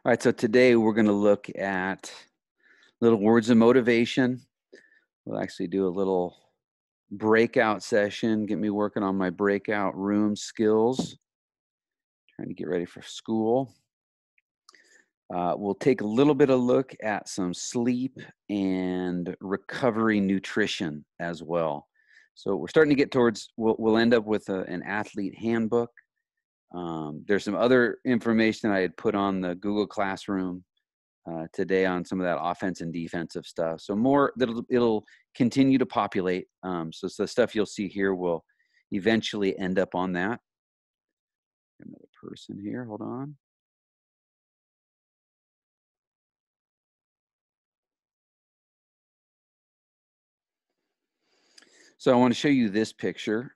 All right, so today we're going to look at little words of motivation. We'll actually do a little breakout session, get me working on my breakout room skills, trying to get ready for school. We'll take a little bit of look at some sleep and recovery nutrition as well. So we're starting to get towards, we'll end up with an athlete handbook. There's some other information I had put on the Google Classroom today on some of that offense and defensive stuff. So more that it'll continue to populate. So the stuff you'll see here will eventually end up on that. Another person here, hold on. So I want to show you this picture.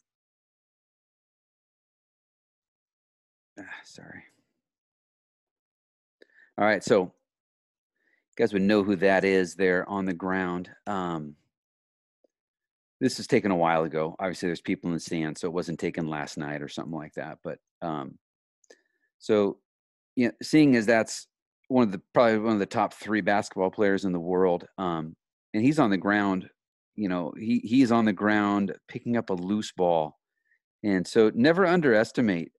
Sorry. All right, so you guys would know who that is there on the ground. This is taken a while ago. Obviously, there's people in the stands, so it wasn't taken last night or something like that. But so, you know, seeing as that's probably one of the top 3 basketball players in the world, and he's on the ground. You know, he's on the ground picking up a loose ball, and so never underestimate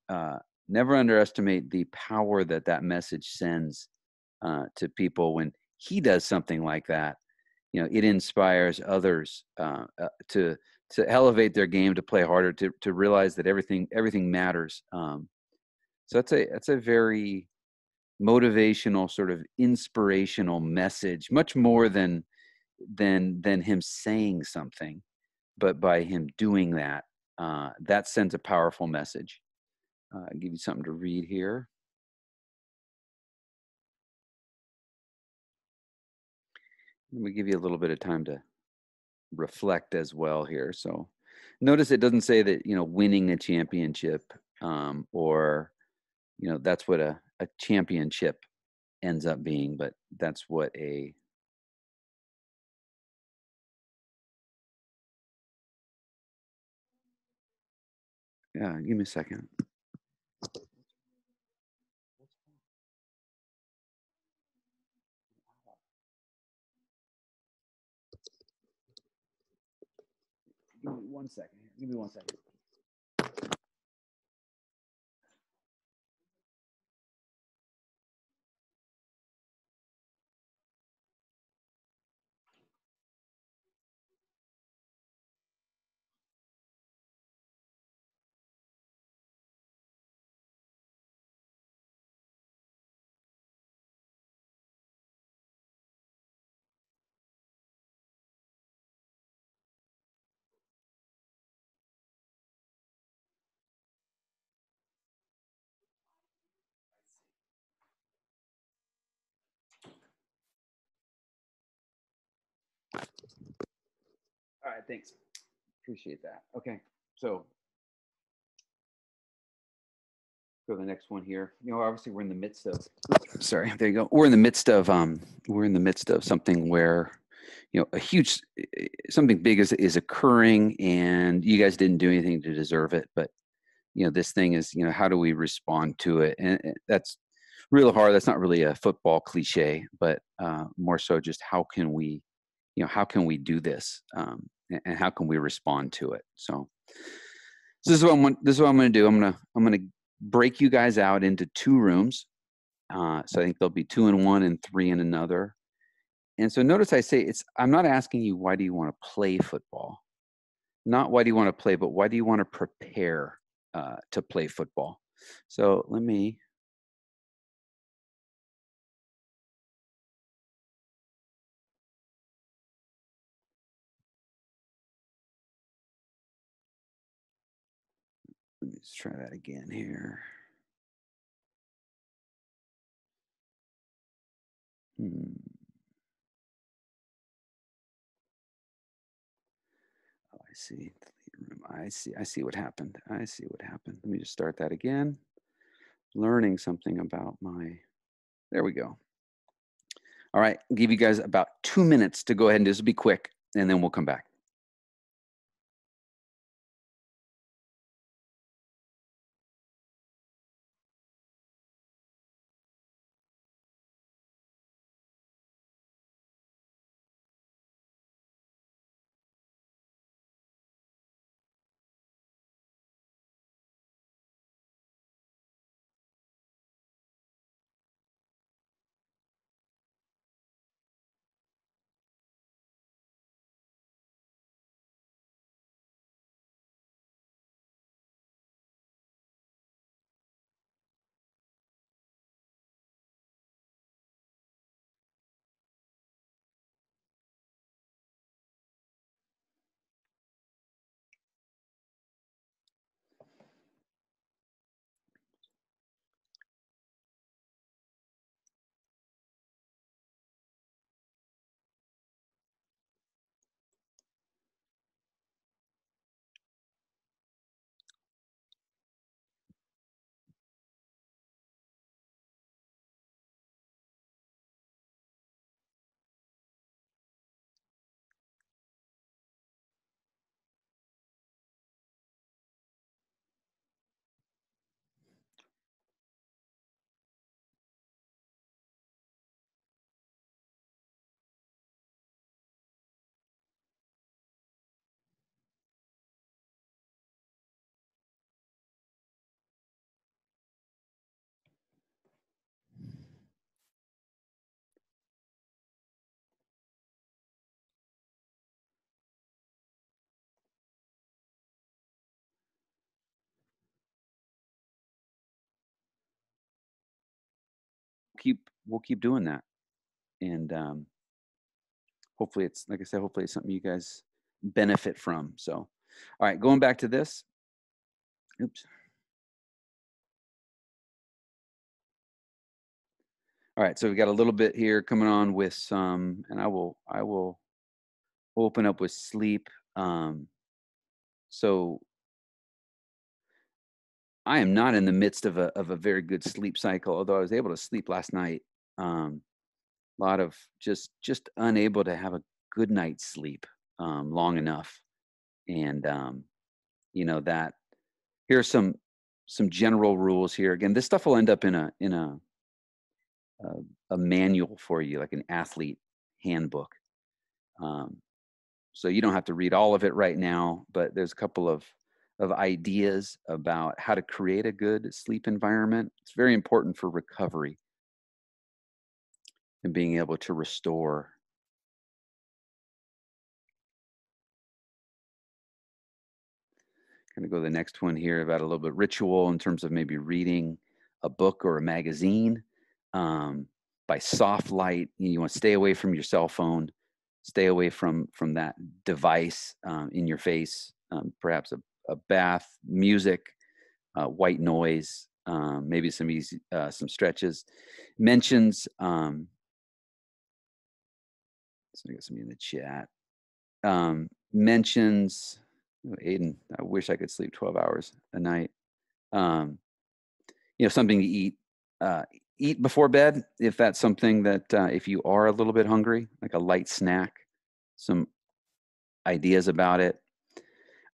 the power that message sends to people when he does something like that. You know, it inspires others to elevate their game, to play harder, to realize that everything matters. So that's a very motivational, sort of inspirational message, much more than him saying something, but by him doing that, that sends a powerful message. I'll give you something to read here. Let me give you a little bit of time to reflect as well here. So notice it doesn't say that, you know, winning a championship or, you know, that's what a championship ends up being, but that's what a yeah, give me a second. Give me 1 second. Give me 1 second. All right, thanks. Appreciate that. Okay, so go to the next one here. You know, obviously we're in the midst of. Sorry, there you go. We're in the midst of something where, you know, a huge something big is occurring, and you guys didn't do anything to deserve it. But you know, this thing is, you know, how do we respond to it? And that's really hard. That's not really a football cliche, but more so just how can we, you know, how can we do this, and how can we respond to it? So this is what I'm going to do. I'm going to break you guys out into 2 rooms. So I think there'll be 2 in one and 3 in another. And so notice I say I'm not asking you, why do you want to play football? Not why do you want to play, but why do you want to prepare to play football? So let me just try that again here. Oh, I see. I see what happened. I see what happened. Let me just start that again. Learning something about there we go. All right, I'll give you guys about 2 minutes to go ahead and this will be quick, and then we'll come back. we'll keep doing that. And hopefully it's, like I said, hopefully it's something you guys benefit from. So, all right, going back to this. Oops. All right, so we got a little bit here coming on with some, and I will open up with sleep. So I am not in the midst of a very good sleep cycle, although I was able to sleep last night. A lot of just unable to have a good night's sleep long enough, and you know that here's some general rules here. Again, this stuff will end up in a manual for you, like an athlete handbook. Um, so you don't have to read all of it right now, but there's a couple of ideas about how to create a good sleep environment. It's very important for recovery and being able to restore. Going to go to the next one here about a little bit ritual in terms of maybe reading a book or a magazine by soft light. You want to stay away from your cell phone, stay away from that device in your face. Perhaps a bath, music, white noise, maybe some easy some stretches. Mentions. So I got somebody in the chat. Mentions. Oh, Aiden, I wish I could sleep 12 hours a night. You know, something to eat. Eat before bed if that's something that if you are a little bit hungry, like a light snack. Some ideas about it.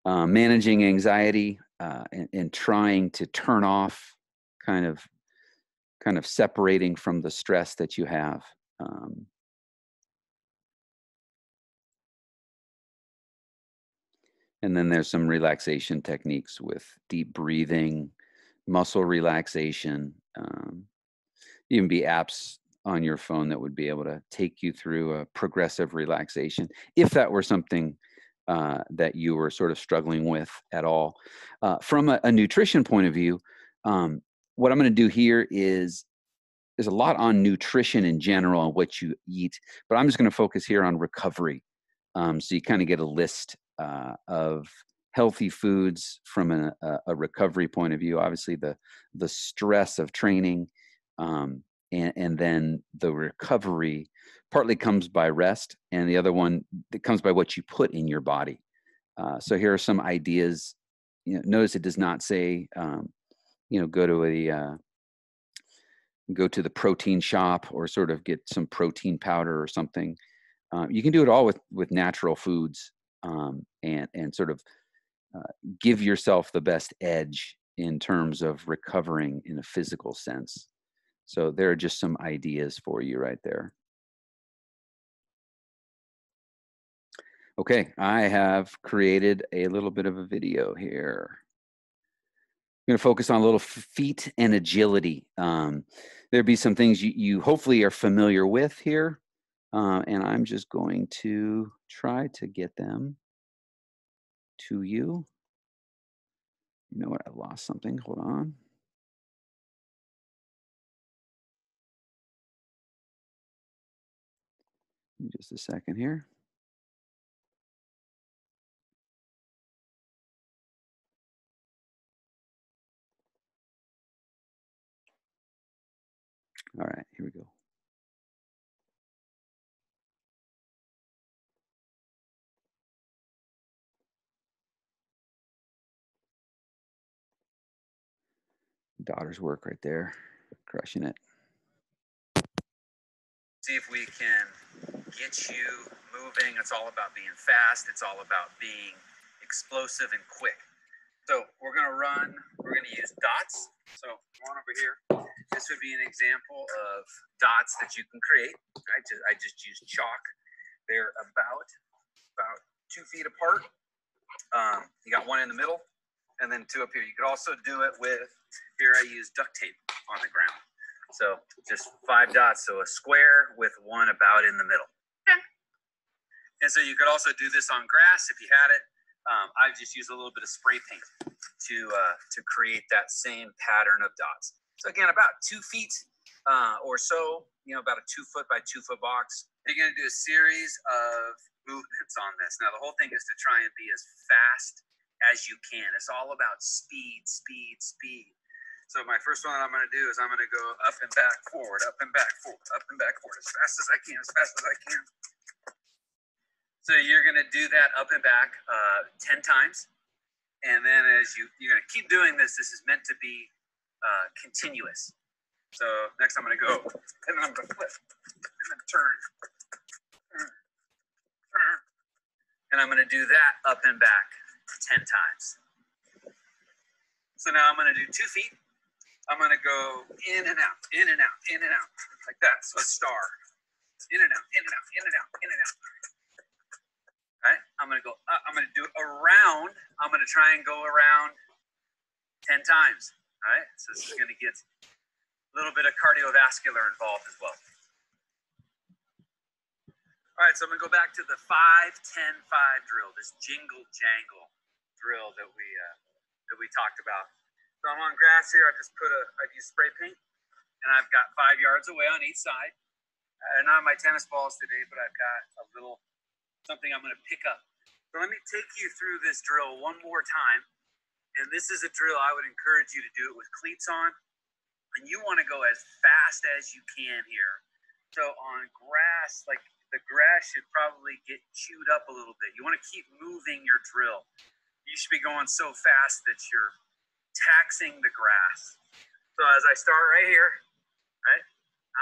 Managing anxiety and trying to turn off, kind of separating from the stress that you have. And then there's some relaxation techniques with deep breathing, muscle relaxation, even be apps on your phone that would be able to take you through a progressive relaxation, if that were something that you were sort of struggling with at all. From a nutrition point of view, what I'm going to do here is there's a lot on nutrition in general and what you eat, but I'm just going to focus here on recovery. So you kind of get a list of healthy foods from a recovery point of view. Obviously, the stress of training, and then the recovery partly comes by rest, and the other one that comes by what you put in your body. So here are some ideas. You know, notice it does not say, you know, go to the protein shop or sort of get some protein powder or something. You can do it all with natural foods, and sort of give yourself the best edge in terms of recovering in a physical sense. So there are just some ideas for you right there. Okay, I have created a little bit of a video here. I'm going to focus on a little feet and agility. There'd be some things you hopefully are familiar with here. And I'm just going to try to get them to you. You know what? I lost something. Hold on. Just a second here. All right, here we go. Daughter's work right there, crushing it. See if we can get you moving. It's all about being fast. It's all about being explosive and quick. So we're going to run. We're going to use dots. So come on over here. This would be an example of dots that you can create. I just use chalk. They're about 2 feet apart. You got one in the middle, and then 2 up here. You could also do it with, here I use duct tape on the ground. So just 5 dots, so a square with one about in the middle. Okay. And so you could also do this on grass if you had it. I just use a little bit of spray paint to create that same pattern of dots. So again, about 2 feet or so, about a 2 foot by 2 foot box. You're going to do a series of movements on this. Now, the whole thing is to try and be as fast as you can. It's all about speed, speed, speed. So my first one that I'm going to do is I'm going to go up and back, forward, up and back, forward, up and back, forward, as fast as I can, as fast as I can. So you're going to do that up and back 10 times. And then as you're going to keep doing this, this is meant to be continuous. So next I'm going to go, and then I'm going to flip, and then turn, and I'm going to do that up and back 10 times. So now I'm going to do 2 feet. I'm going to go in and out, in and out, in and out, like that. So a star, in and out, in and out, in and out, in and out. All right, I'm going to go up. I'm going to do it around. I'm going to try and go around 10 times. All right, so this is going to get a little bit of cardiovascular involved as well. All right, so I'm going to go back to the 5-10-5 drill, this jingle jangle drill that we talked about. So I'm on grass here. I've used spray paint, and I've got 5 yards away on each side. Not my tennis balls today, but I've got a little something I'm going to pick up. So let me take you through this drill one more time. And this is a drill I would encourage you to do it with cleats on. And you want to go as fast as you can here. So on grass, like the grass should probably get chewed up a little bit. You want to keep moving your drill. You should be going so fast that you're taxing the grass. So as I start right here, right,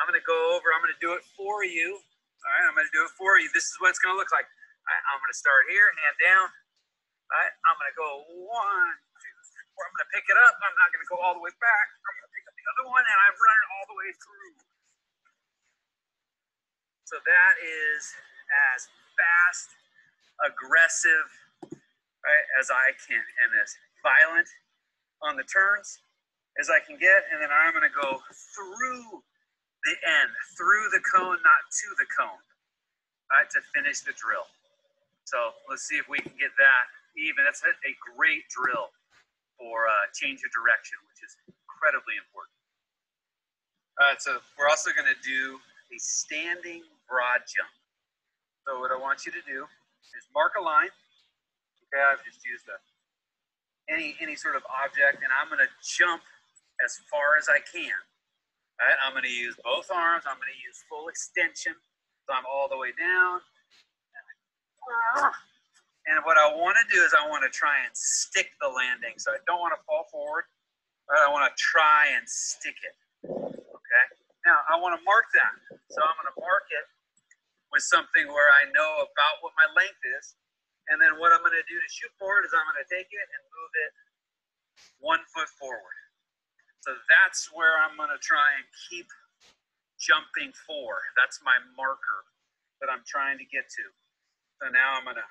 I'm going to go over, I'm going to do it for you. All right, I'm going to do it for you. This is what it's going to look like. All right, I'm going to start here, hand down. All right, I'm going to go 1, 2, 3, 4. I'm going to pick it up. I'm not going to go all the way back. I'm going to pick up the other one, and I'm running all the way through. So that is as fast, aggressive, right, as I can, and as violent on the turns as I can get. And then I'm going to go through the end, through the cone, not to the cone, right, to finish the drill. So let's see if we can get that even. That's a great drill for change of direction, which is incredibly important. All right, so we're also going to do a standing broad jump. So what I want you to do is mark a line. Okay, I've just used any sort of object, and I'm going to jump as far as I can. All right, I'm going to use both arms. I'm going to use full extension. So I'm all the way down. And what I want to do is I want to try and stick the landing. So I don't want to fall forward, but I want to try and stick it. Okay? Now, I want to mark that. So I'm going to mark it with something where I know about what my length is. And then what I'm going to do to shoot forward is I'm going to take it and move it 1 foot forward. So that's where I'm going to try and keep jumping for. That's my marker that I'm trying to get to. So now I'm going to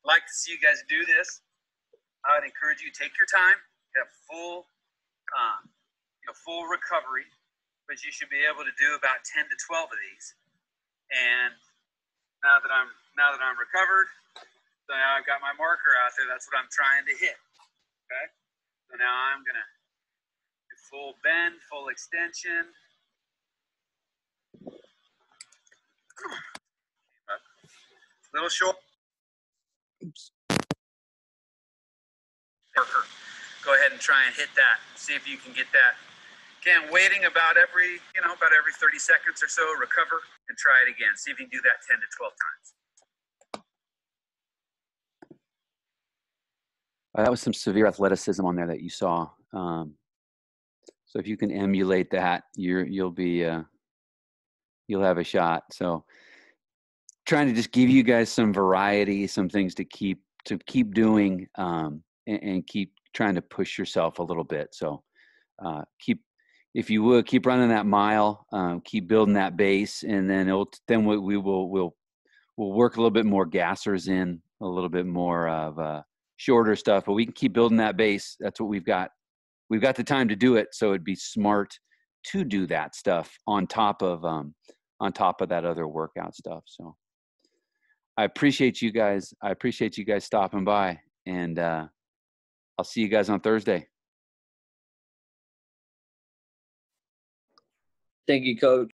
like to see you guys do this. I would encourage you to take your time, have full recovery, but you should be able to do about 10 to 12 of these. And now that I'm recovered, so now I've got my marker out there. That's what I'm trying to hit. Okay. So now I'm gonna do full bend, full extension. Little short. Oops. Marker. Go ahead and try and hit that. See if you can get that. Again, waiting about every 30 seconds or so, recover and try it again. See if you can do that 10 to 12 times. That was some severe athleticism on there that you saw. So if you can emulate that, you'll have a shot. So trying to just give you guys some variety, some things to keep doing, and keep trying to push yourself a little bit. So if you would keep running that mile, keep building that base, and then we'll work a little bit more gassers in, a little bit more of shorter stuff, but we can keep building that base. That's what we've got. We've got the time to do it, so it'd be smart to do that stuff on top of that other workout stuff. So I appreciate you guys. I appreciate you guys stopping by, and I'll see you guys on Thursday. Thank you, coach.